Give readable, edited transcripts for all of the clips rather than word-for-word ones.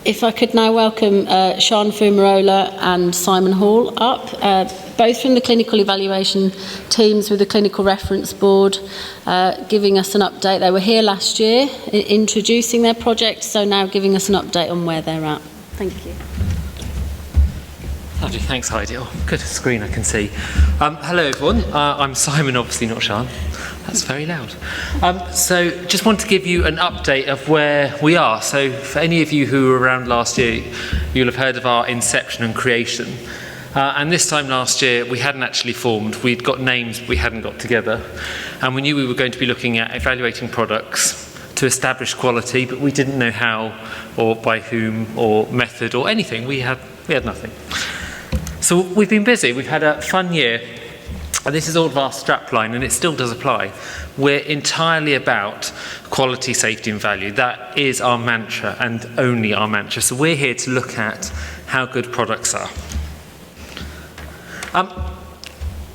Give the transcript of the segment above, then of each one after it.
If I could now welcome Sian Fumerola and Simon Hall up, both from the clinical evaluation teams with the Clinical Reference Board, giving us an update. They were here last year introducing their project, so now giving us an update on where they're at. Thank you. Lovely, thanks Heidi. Oh, good screen I can see. Hello everyone, I'm Simon, obviously not Sian. That's very loud. So just want to give you an update of where we are. So for any of you who were around last year, you'll have heard of our inception and creation. And this time last year, we hadn't actually formed. We'd got names, but we hadn't got together. And we knew we were going to be looking at evaluating products to establish quality, but we didn't know how or by whom or method or anything. We had nothing. So we've been busy. We've had a fun year. And this is all of our strapline, and it still does apply. We're entirely about quality, safety and value. That is our mantra and only our mantra. So we're here to look at how good products are.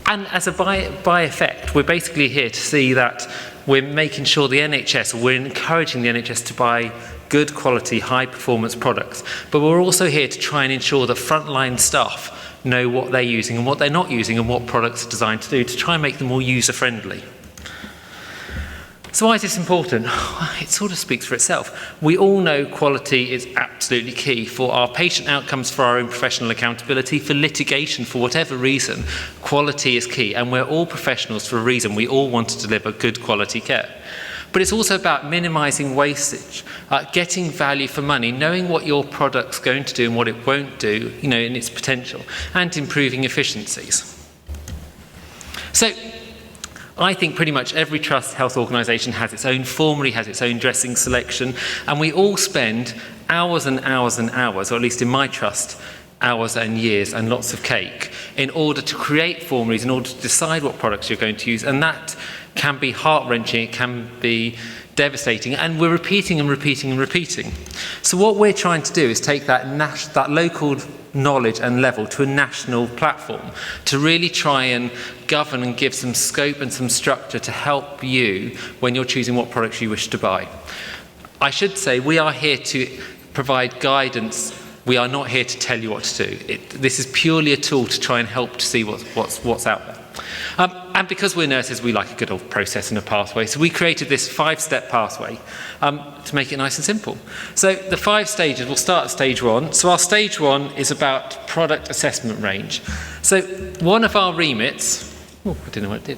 And as a by effect, we're basically here to see that we're making sure the NHS, we're encouraging the NHS to buy good quality, high performance products. But we're also here to try and ensure that frontline staff know what they're using and what they're not using and what products are designed to do to try and make them more user-friendly. So why is this important? It sort of speaks for itself. We all know quality is absolutely key for our patient outcomes, for our own professional accountability, for litigation, for whatever reason. Quality is key, and we're all professionals for a reason. We all want to deliver good quality care. But it's also about minimising wastage, getting value for money, knowing what your product's going to do and what it won't do, in its potential, and improving efficiencies. So I think pretty much every trust health organisation has its own formulary, has its own dressing selection, and we all spend hours and hours and hours, or at least in my trust, hours and years and lots of cake, in order to create formularies, in order to decide what products you're going to use, and that can be heart-wrenching, it can be devastating, and we're repeating and repeating and repeating. So what we're trying to do is take that local knowledge and level to a national platform to really try and govern and give some scope and some structure to help you when you're choosing what products you wish to buy. I should say we are here to provide guidance. We are not here to tell you what to do. This is purely a tool to try and help to see what's out there. And because we're nurses, we like a good old process and a pathway. So we created this 5-step pathway to make it nice and simple. So the 5 stages, we'll start at stage 1. So our stage 1 is about product assessment range. So one of our remits, I didn't know what it did.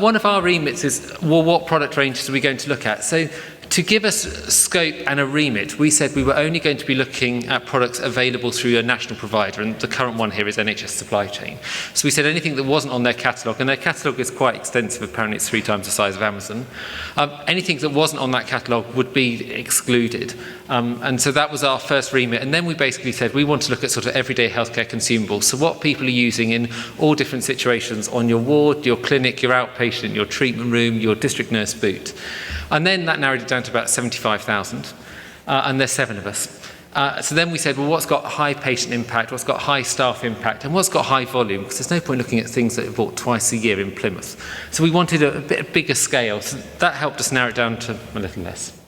One of our remits is, well, what product ranges are we going to look at? So to give us scope and a remit, we said we were only going to be looking at products available through a national provider, and the current one here is NHS Supply Chain. So we said anything that wasn't on their catalogue, and their catalogue is quite extensive, apparently it's 3 times the size of Amazon. Anything that wasn't on that catalogue would be excluded. And so that was our first remit. And then we basically said we want to look at sort of everyday healthcare consumables. So what people are using in all different situations on your ward, your clinic, your outpatient, your treatment room, your district nurse boot. And then that narrowed it down to about 75,000, and there's 7 of us. So then we said, well, what's got high patient impact, what's got high staff impact, and what's got high volume? Because there's no point looking at things that are bought twice a year in Plymouth. So we wanted a bit bigger scale, so that helped us narrow it down to a little less.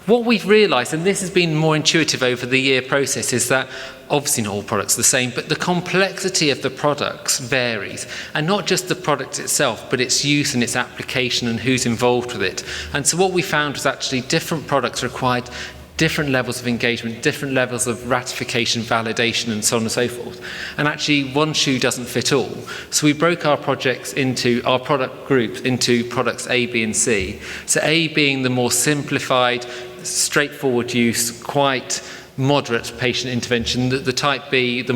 What we've realised, and this has been more intuitive over the year process, is that obviously not all products are the same, but the complexity of the products varies. And not just the product itself, but its use and its application and who's involved with it. And so what we found was actually different products required different levels of engagement, different levels of ratification, validation, and so on and so forth. And actually, one shoe doesn't fit all. So we broke our projects into, our product groups, into products A, B, and C. So A being the more simplified, straightforward use, quite moderate patient intervention. The type B, the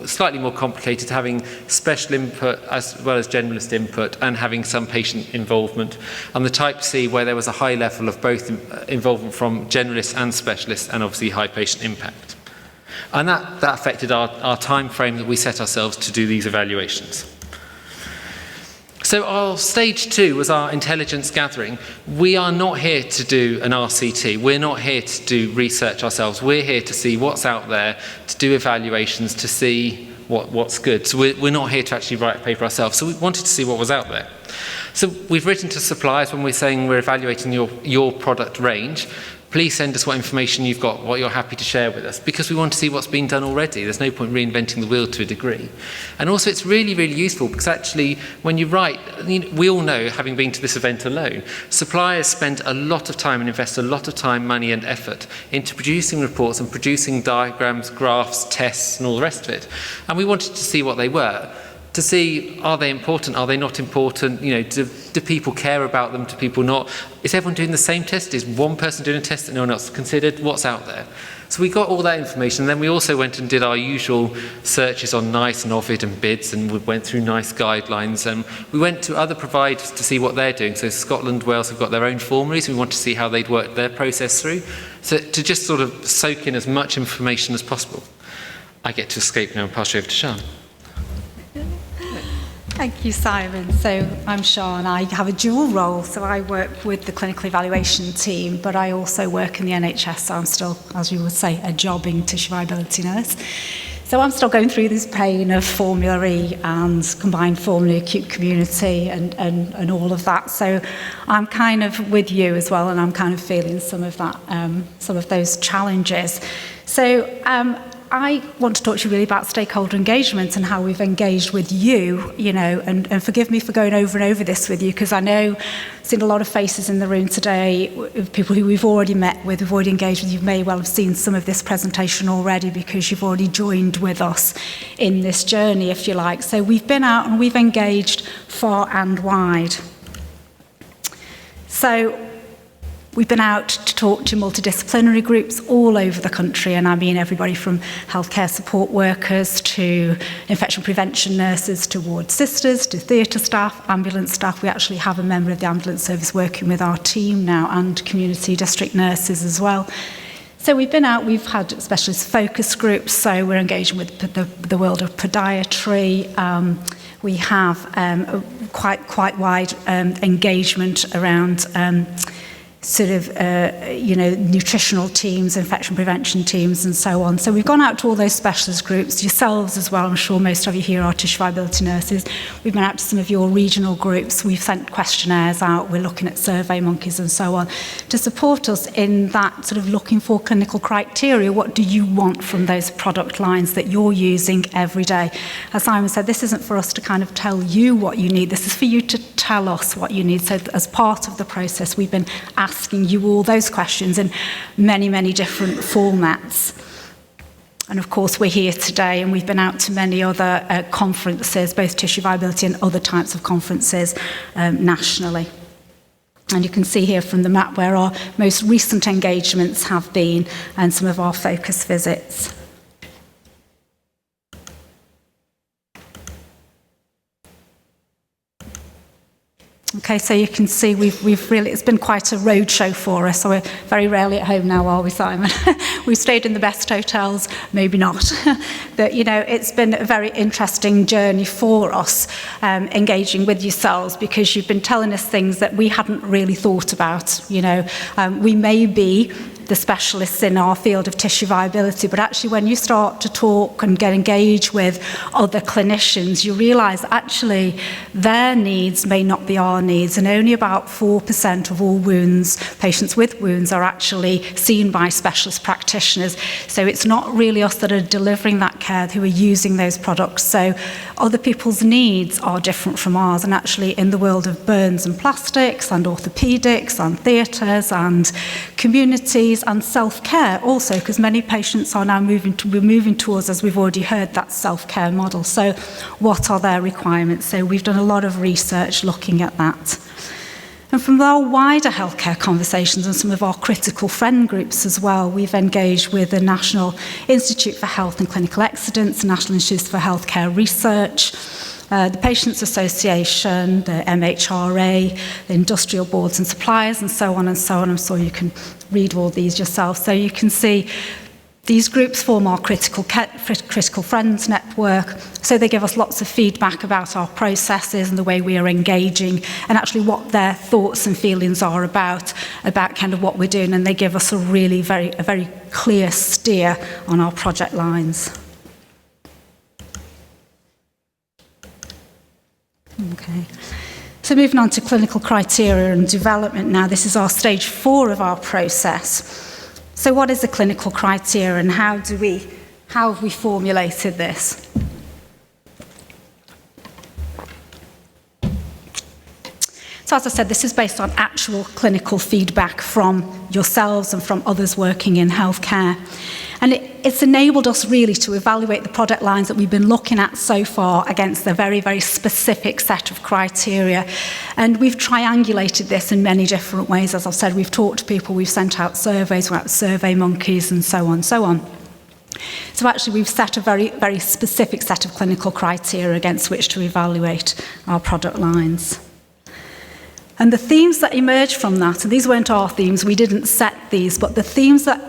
slightly more complicated, having special input as well as generalist input and having some patient involvement. And the type C, where there was a high level of both involvement from generalists and specialists and obviously high patient impact. And that affected our time frame that we set ourselves to do these evaluations. So our stage 2 was our intelligence gathering. We are not here to do an RCT. We're not here to do research ourselves. We're here to see what's out there, to do evaluations, to see what's good. So we're not here to actually write a paper ourselves. So we wanted to see what was out there. So we've written to suppliers when we're saying we're evaluating your product range. Please send us what information you've got, what you're happy to share with us, because we want to see what's been done already. There's no point reinventing the wheel to a degree. And also it's really, really useful because actually when you write, we all know, having been to this event alone, suppliers spend a lot of time and invest a lot of time, money and effort into producing reports and producing diagrams, graphs, tests and all the rest of it. And we wanted to see what they were. To see, are they important, are they not important, do people care about them, do people not? Is everyone doing the same test? Is one person doing a test that no one else considered? What's out there? So we got all that information, and then we also went and did our usual searches on NICE and Ovid and BIDS, and we went through NICE guidelines, and we went to other providers to see what they're doing. So Scotland, Wales have got their own formularies, and we want to see how they'd worked their process through. So to just sort of soak in as much information as possible. I get to escape now and pass you over to Sian. Thank you, Simon. So I'm Sian. I have a dual role. So I work with the clinical evaluation team, but I also work in the NHS. So I'm still, as you would say, a jobbing tissue viability nurse. So I'm still going through this pain of formulary and combined formulary, acute community and all of that. So I'm kind of with you as well, and I'm kind of feeling some of that, some of those challenges. So I want to talk to you really about stakeholder engagement and how we've engaged with you, and forgive me for going over and over this with you, because I know I've seen a lot of faces in the room today of people who we've already met with, we've already engaged with. You may well have seen some of this presentation already because you've already joined with us in this journey, if you like. So we've been out and we've engaged far and wide. So we've been out to talk to multidisciplinary groups all over the country, and I mean everybody from healthcare support workers to infection prevention nurses to ward sisters to theatre staff, ambulance staff. We actually have a member of the ambulance service working with our team now, and community district nurses as well. So we've been out, we've had specialist focus groups, so we're engaging with the world of podiatry. We have a quite wide engagement around nutritional teams, infection prevention teams and so on. So we've gone out to all those specialist groups, yourselves as well. I'm sure most of you here are tissue viability nurses. We've been out to some of your regional groups. We've sent questionnaires out. We're looking at survey monkeys and so on to support us in that sort of looking for clinical criteria. What do you want from those product lines that you're using every day? As Simon said, this isn't for us to kind of tell you what you need. This is for you to tell us what you need. So as part of the process, we've been asking you all those questions in many, many different formats. And of course, we're here today, and we've been out to many other conferences, both tissue viability and other types of conferences nationally. And you can see here from the map where our most recent engagements have been and some of our focus visits. Okay, so you can see we've really, it's been quite a roadshow for us. So we're very rarely at home now, are we, Simon? We've stayed in the best hotels, maybe not. But, it's been a very interesting journey for us, engaging with yourselves, because you've been telling us things that we hadn't really thought about. We may be the specialists in our field of tissue viability, but actually when you start to talk and get engaged with other clinicians, you realise actually their needs may not be our needs, and only about 4% of all wounds, patients with wounds, are actually seen by specialist practitioners. So it's not really us that are delivering that care who are using those products. So other people's needs are different from ours, and actually in the world of burns and plastics and orthopaedics and theatres and communities and self-care also, because many patients are now moving towards, as we've already heard, that self-care model. So what are their requirements? So we've done a lot of research looking at that. And from our wider healthcare conversations and some of our critical friend groups as well, we've engaged with the National Institute for Health and Clinical Excellence, the National Institute for Healthcare Research, the Patients Association, the MHRA, the industrial boards and suppliers, and so on and so on. I'm sure you can read all these yourself. So you can see these groups form our critical friends network. So they give us lots of feedback about our processes and the way we are engaging, and actually what their thoughts and feelings are about kind of what we're doing. And they give us a very clear steer on our project lines. Okay. So moving on to clinical criteria and development now, this is our stage 4 of our process. So what is the clinical criteria and how have we formulated this? So as I said, this is based on actual clinical feedback from yourselves and from others working in healthcare. And it's enabled us really to evaluate the product lines that we've been looking at so far against a very, very specific set of criteria. And we've triangulated this in many different ways. As I've said, we've talked to people, we've sent out surveys, we've got survey monkeys and so on, so on. So actually we've set a very, very specific set of clinical criteria against which to evaluate our product lines. And the themes that emerged from that, and these weren't our themes, we didn't set these, but the themes that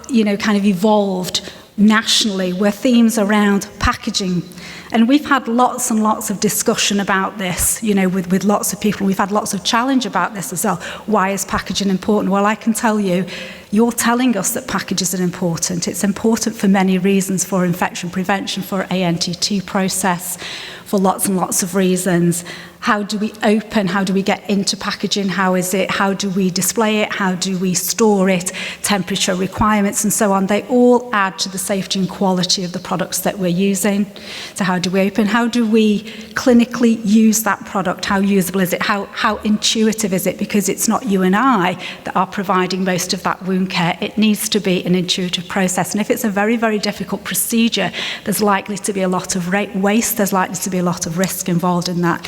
you know, kind of evolved nationally were themes around packaging. And we've had lots and lots of discussion about this, you know, with lots of people. We've had lots of challenge about this as well. Why is packaging important? Well, I can tell you, you're telling us that packages are important. It's important for many reasons, for infection prevention, for ANTT process, for lots and lots of reasons. How do we open? How do we get into packaging? How is it? How do we display it? How do we store it? Temperature requirements and so on. They all add to the safety and quality of the products that we're using. So how do we open? How do we clinically use that product? How usable is it? How intuitive is it? Because it's not you and I that are providing most of that wound care. It needs to be an intuitive process. And if it's a very, very difficult procedure, there's likely to be a lot of waste. There's likely to be a lot of risk involved in that.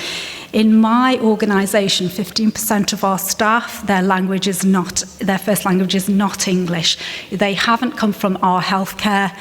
In my organisation, 15% of our staff, their first language is not English. They haven't come from our healthcare,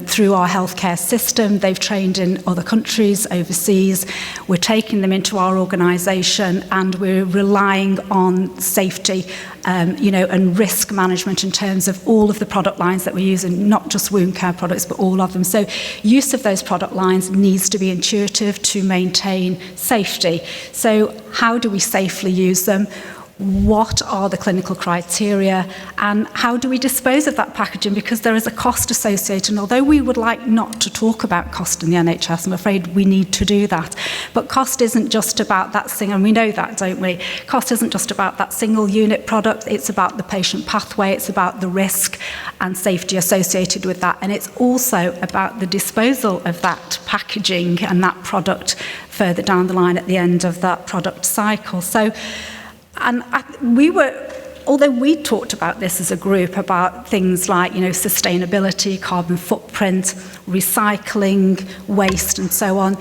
through our healthcare system. They've trained in other countries, overseas. We're taking them into our organisation and we're relying on safety, and risk management in terms of all of the product lines that we're using, not just wound care products, but all of them. So use of those product lines needs to be intuitive to maintain safety. So how do we safely use them? What are the clinical criteria and how do we dispose of that packaging? Because there is a cost associated, and although we would like not to talk about cost in the NHS, I'm afraid we need to do that. But cost isn't just about that thing, and we know that, don't we? Cost isn't just about that single unit product, it's about the patient pathway, it's about the risk and safety associated with that, and it's also about the disposal of that packaging and that product further down the line at the end of that product cycle. Although we talked about this as a group, about things like, sustainability, carbon footprint, recycling, waste, and so on,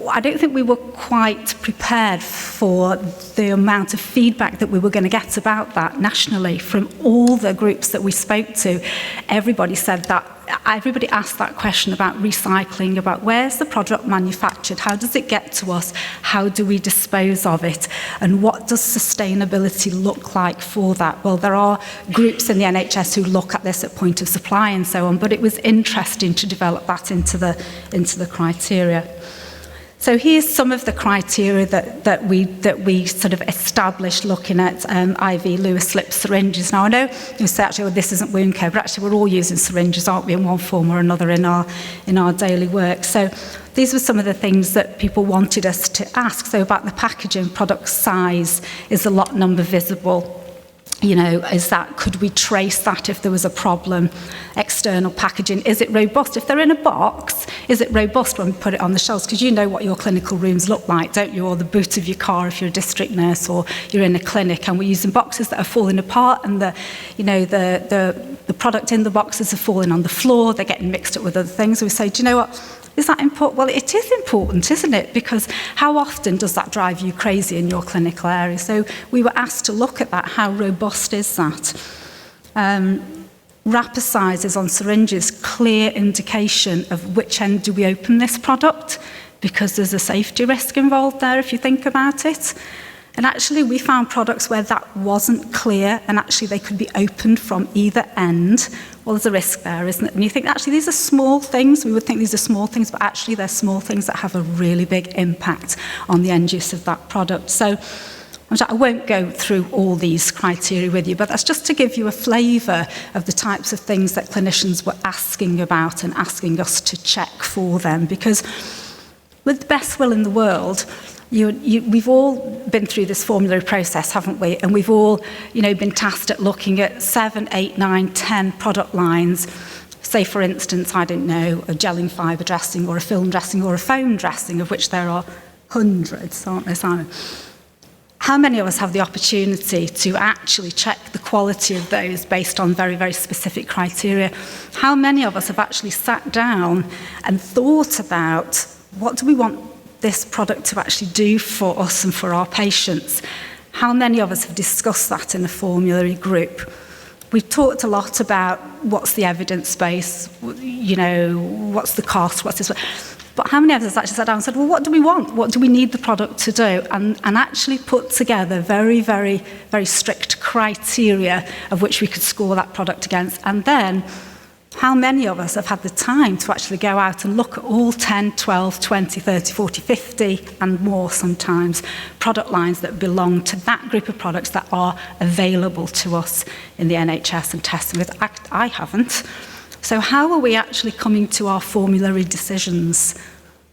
I don't think we were quite prepared for the amount of feedback that we were going to get about that nationally from all the groups that we spoke to. Everybody asked that question about recycling, about where's the product manufactured, how does it get to us, how do we dispose of it, and what does sustainability look like for that? Well, there are groups in the NHS who look at this at point of supply and so on, but it was interesting to develop that into the criteria. So here's some of the criteria that we sort of established looking at IV Lewis slip syringes. Now I know you say actually, well, this isn't wound care, but actually we're all using syringes, aren't we, in one form or another in our daily work. So these were some of the things that people wanted us to ask. So about the packaging, product size, is the lot number visible? Could we trace that if there was a problem? External packaging, is it robust? If they're in a box, is it robust when we put it on the shelves? Because you know what your clinical rooms look like, don't you? Or the boot of your car if you're a district nurse or you're in a clinic, and we're using boxes that are falling apart, and the product in the boxes are falling on the floor, they're getting mixed up with other things. We say, do you know what? Is that important? Well, it is important, isn't it? Because how often does that drive you crazy in your clinical area? So we were asked to look at that. How robust is that? Wrapper sizes on syringes, clear indication of which end do we open this product, because there's a safety risk involved there if you think about it. And actually we found products where that wasn't clear and actually they could be opened from either end. Well, there's a risk there, isn't it? And you think, actually, these are small things. We would think these are small things, but actually they're small things that have a really big impact on the end use of that product. So I won't go through all these criteria with you, but that's just to give you a flavour of the types of things that clinicians were asking about and asking us to check for them. Because with the best will in the world, we've all been through this formulary process, haven't we? And we've all, been tasked at looking at 7, 8, 9, 10 product lines. Say, for instance, I don't know, a gelling fibre dressing or a film dressing or a foam dressing, of which there are hundreds, aren't there, Simon? How many of us have the opportunity to actually check the quality of those based on very, very specific criteria? How many of us have actually sat down and thought about what do we want this product to actually do for us and for our patients? How many of us have discussed that in a formulary group? We've talked a lot about what's the evidence base, what's the cost, what's this. But how many of us actually sat down and said, well, what do we want? What do we need the product to do? And actually put together very, very, very strict criteria of which we could score that product against. And then, how many of us have had the time to actually go out and look at all 10, 12, 20, 30, 40, 50 and more sometimes product lines that belong to that group of products that are available to us in the NHS and testing with? I haven't. So how are we actually coming to our formulary decisions?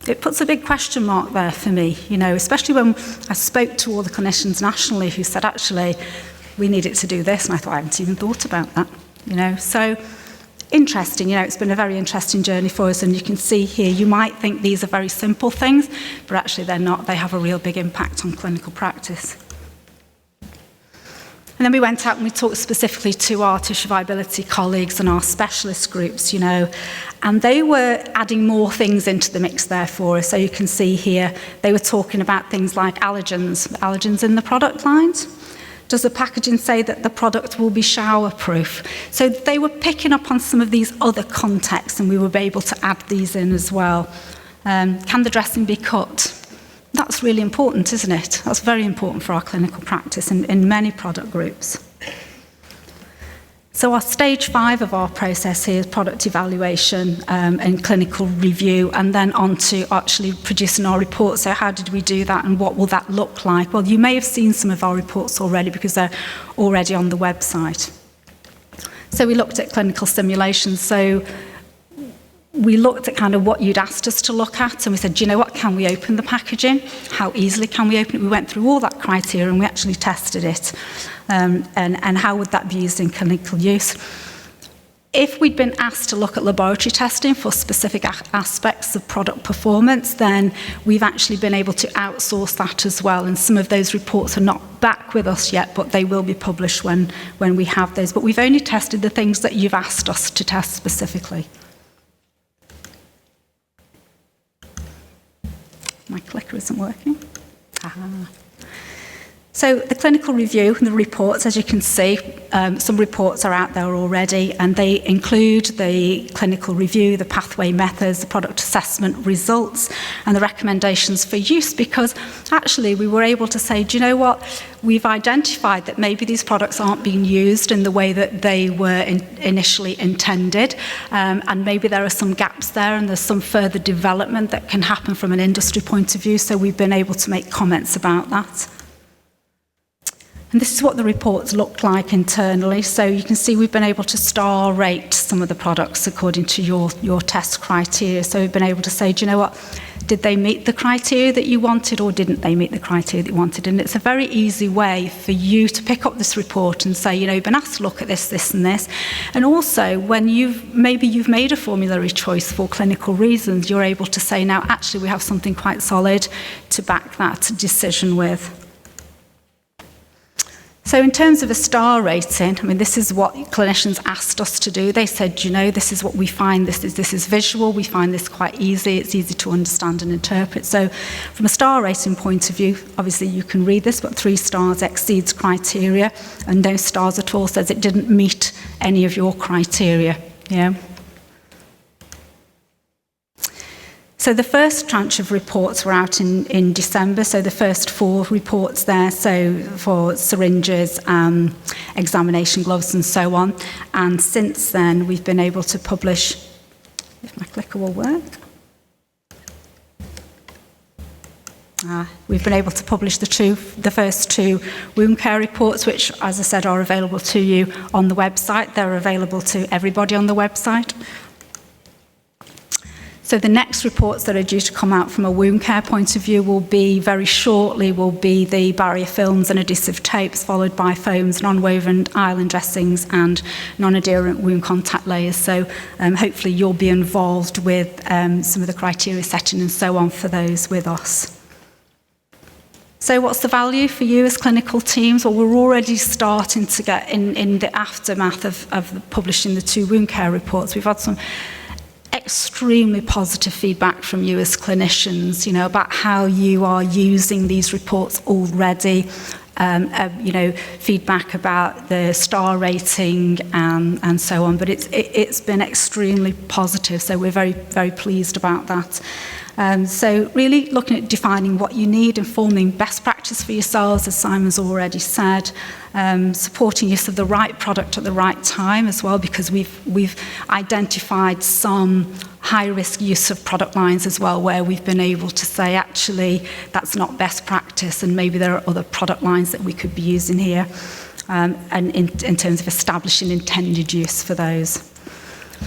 It puts a big question mark there for me, especially when I spoke to all the clinicians nationally who said, actually, we need it to do this. And I thought, I haven't even thought about that, So interesting, it's been a very interesting journey for us. And you can see here, you might think these are very simple things, but actually they're not. They have a real big impact on clinical practice. And then we went out and we talked specifically to our tissue viability colleagues and our specialist groups, and they were adding more things into the mix there for us. So you can see here, they were talking about things like allergens in the product lines. Does the packaging say that the product will be shower-proof? So they were picking up on some of these other contexts, and we were able to add these in as well. Can the dressing be cut? That's really important, isn't it? That's very important for our clinical practice in many product groups. So our stage 5 of our process here is product evaluation and clinical review, and then on to actually producing our report. So how did we do that, and what will that look like? Well, you may have seen some of our reports already because they're already on the website. So we looked at clinical simulations. So we looked at kind of what you'd asked us to look at, and we said, do you know what, can we open the packaging? How easily can we open it? We went through all that criteria and we actually tested it. And how would that be used in clinical use? If we'd been asked to look at laboratory testing for specific aspects of product performance, then we've actually been able to outsource that as well. And some of those reports are not back with us yet, but they will be published when we have those. But we've only tested the things that you've asked us to test specifically. My clicker isn't working. So the clinical review and the reports, as you can see, some reports are out there already, and they include the clinical review, the pathway methods, the product assessment results, and the recommendations for use, because actually we were able to say, do you know what, we've identified that maybe these products aren't being used in the way that they were initially intended, and maybe there are some gaps there, and there's some further development that can happen from an industry point of view, so we've been able to make comments about that. And this is what the reports look like internally. So you can see we've been able to star rate some of the products according to your test criteria. So we've been able to say, do you know what, did they meet the criteria that you wanted, or didn't they meet the criteria that you wanted? And it's a very easy way for you to pick up this report and say, you've been asked to look at this, this and this. And also when you've made a formulary choice for clinical reasons, you're able to say, now actually we have something quite solid to back that decision with. So in terms of a star rating, this is what clinicians asked us to do. They said, this is what we find, this is visual, we find this quite easy, it's easy to understand and interpret. So from a star rating point of view, obviously you can read this, but 3 stars exceeds criteria, and no stars at all says it didn't meet any of your criteria. Yeah. So the first tranche of reports were out in December, so the first 4 reports there, so for syringes, examination gloves and so on. And since then, we've been able to publish, if my clicker will work. We've been able to publish the first 2 wound care reports, which, as I said, are available to you on the website. They're available to everybody on the website. So the next reports that are due to come out from a wound care point of view will be very shortly, will be the barrier films and adhesive tapes, followed by foams, non-woven island dressings and non-adherent wound contact layers. So hopefully you'll be involved with some of the criteria setting and so on for those with us. So what's the value for you as clinical teams? Well, we're already starting to get in the aftermath of publishing the 2 wound care reports. We've had some extremely positive feedback from you as clinicians, you know, about how you are using these reports already. You know, feedback about the star rating and so on. But it's been extremely positive, so we're very, very pleased about that. So really looking at defining what you need and forming best practice for yourselves, as Simon's already said, supporting use of the right product at the right time as well, because we've identified some high-risk use of product lines as well, where we've been able to say, actually, that's not best practice, and maybe there are other product lines that we could be using here, and in terms of establishing intended use for those.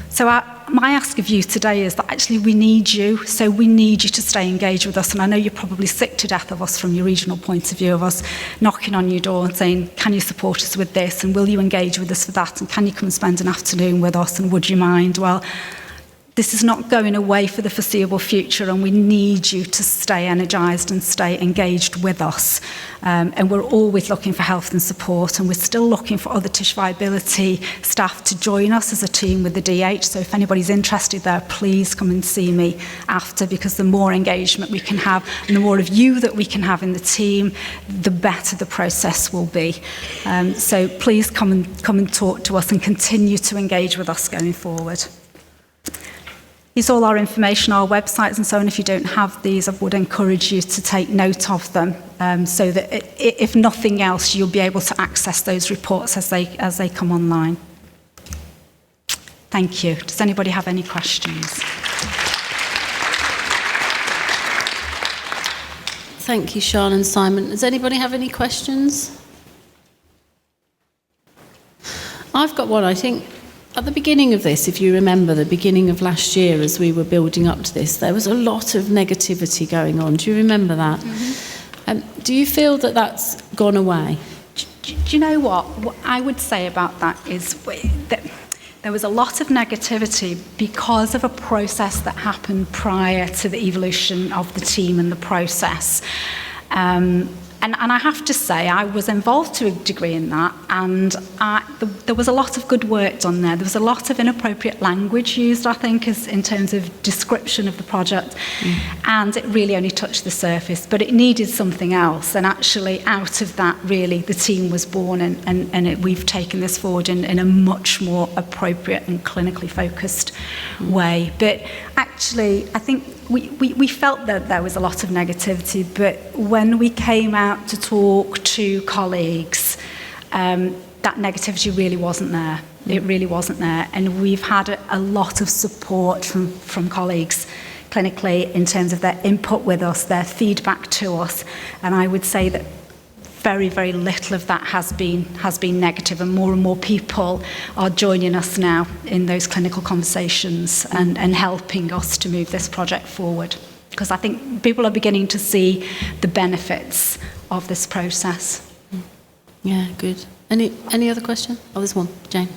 So my ask of you today is that actually we need you, so we need you to stay engaged with us. And I know you're probably sick to death of us from your regional point of view, of us knocking on your door and saying, can you support us with this? And will you engage with us for that? And can you come and spend an afternoon with us? And would you mind? Well, this is not going away for the foreseeable future, and we need you to stay energised and stay engaged with us. And we're always looking for health and support, and we're still looking for other tissue viability staff to join us as a team with the DH. So if anybody's interested there, please come and see me after, because the more engagement we can have and the more of you that we can have in the team, the better the process will be. So please come and talk to us and continue to engage with us going forward. Here's all our information, our websites and so on. If you don't have these, I would encourage you to take note of them, so that if nothing else, you'll be able to access those reports as they come online. Thank you. Does anybody have any questions? Thank you, Sean and Simon. Does anybody have any questions? I've got one, I think. At the beginning of this, if you remember the beginning of last year as we were building up to this, there was a lot of negativity going on. Do you remember that? Mm-hmm. Do you feel that that's gone away? Do you know what? What I would say about that is that there was a lot of negativity because of a process that happened prior to the evolution of the team and the process. And I have to say, I was involved to a degree in that, and there was a lot of good work done there. There was a lot of inappropriate language used, I think, in terms of description of the project, and it really only touched the surface, but it needed something else, and actually out of that, really, the team was born, and we've taken this forward in a much more appropriate and clinically focused way. But actually, I think we felt that there was a lot of negativity, but when we came out to talk to colleagues, that negativity really wasn't there. It really wasn't there. And we've had a lot of support from colleagues clinically in terms of their input with us, their feedback to us. And I would say that very, very little of that has been negative, and more people are joining us now in those clinical conversations and helping us to move this project forward. Because I think people are beginning to see the benefits of this process. Yeah, good. Any other question? Oh, there's one. Jane.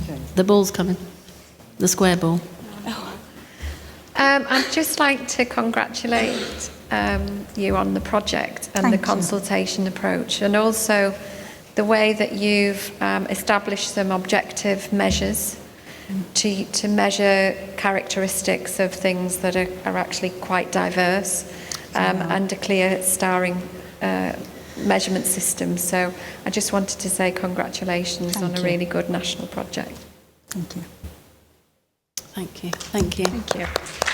Okay. The ball's coming. The square ball. I'd just like to congratulate you on the project and the consultation approach, and also the way that you've established some objective measures to measure characteristics of things that are actually quite diverse, and a clear starring measurement system. So I just wanted to say congratulations on a really good national project. Thank you. Thank you. Thank you. Thank you.